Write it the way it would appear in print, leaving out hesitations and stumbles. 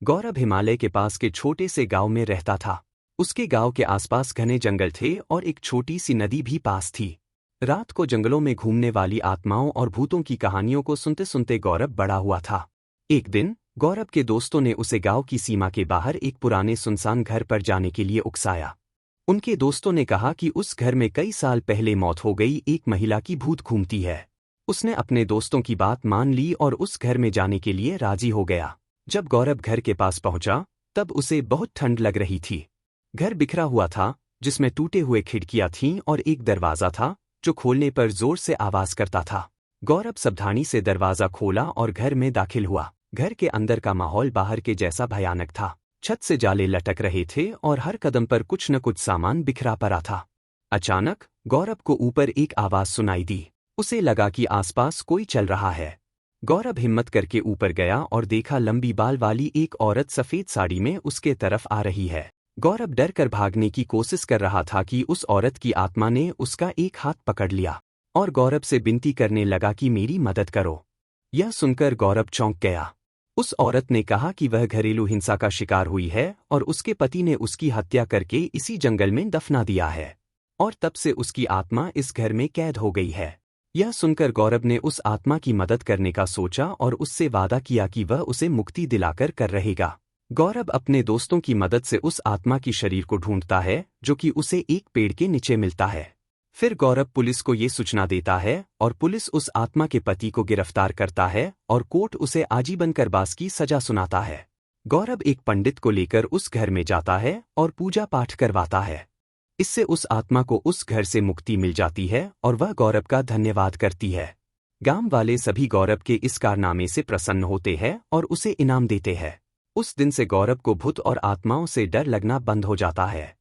गौरव हिमालय के पास के छोटे से गांव में रहता था। उसके गांव के आसपास घने जंगल थे और एक छोटी सी नदी भी पास थी। रात को जंगलों में घूमने वाली आत्माओं और भूतों की कहानियों को सुनते सुनते गौरव बड़ा हुआ था। एक दिन गौरव के दोस्तों ने उसे गांव की सीमा के बाहर एक पुराने सुनसान घर पर जाने के लिए उकसाया। उनके दोस्तों ने कहा कि उस घर में कई साल पहले मौत हो गई एक महिला की भूत घूमती है। उसने अपने दोस्तों की बात मान ली और उस घर में जाने के लिए राजी हो गया। जब गौरव घर के पास पहुंचा तब उसे बहुत ठंड लग रही थी। घर बिखरा हुआ था, जिसमें टूटे हुए खिड़कियां थीं और एक दरवाज़ा था जो खोलने पर जोर से आवाज़ करता था। गौरव सावधानी से दरवाज़ा खोला और घर में दाखिल हुआ। घर के अंदर का माहौल बाहर के जैसा भयानक था। छत से जाले लटक रहे थे और हर कदम पर कुछ न कुछ सामान बिखरा पड़ा था। अचानक गौरव को ऊपर एक आवाज़ सुनाई दी। उसे लगा कि आसपास कोई चल रहा है। गौरव हिम्मत करके ऊपर गया और देखा लंबी बाल वाली एक औरत सफ़ेद साड़ी में उसके तरफ आ रही है। गौरव डर कर भागने की कोशिश कर रहा था कि उस औरत की आत्मा ने उसका एक हाथ पकड़ लिया और गौरव से विनती करने लगा कि मेरी मदद करो। यह सुनकर गौरव चौंक गया। उस औरत ने कहा कि वह घरेलू हिंसा का शिकार हुई है और उसके पति ने उसकी हत्या करके इसी जंगल में दफना दिया है और तब से उसकी आत्मा इस घर में कैद हो गई है। यह सुनकर गौरव ने उस आत्मा की मदद करने का सोचा और उससे वादा किया कि वह उसे मुक्ति दिलाकर कर रहेगा। गौरव अपने दोस्तों की मदद से उस आत्मा की शरीर को ढूंढता है जो कि उसे एक पेड़ के नीचे मिलता है। फिर गौरव पुलिस को ये सूचना देता है और पुलिस उस आत्मा के पति को गिरफ्तार करता है और कोर्ट उसे आजीवन कारावास की सजा सुनाता है। गौरव एक पंडित को लेकर उस घर में जाता है और पूजा पाठ करवाता है। इससे उस आत्मा को उस घर से मुक्ति मिल जाती है और वह गौरव का धन्यवाद करती है। गांव वाले सभी गौरव के इस कारनामे से प्रसन्न होते हैं और उसे इनाम देते हैं। उस दिन से गौरव को भूत और आत्माओं से डर लगना बंद हो जाता है।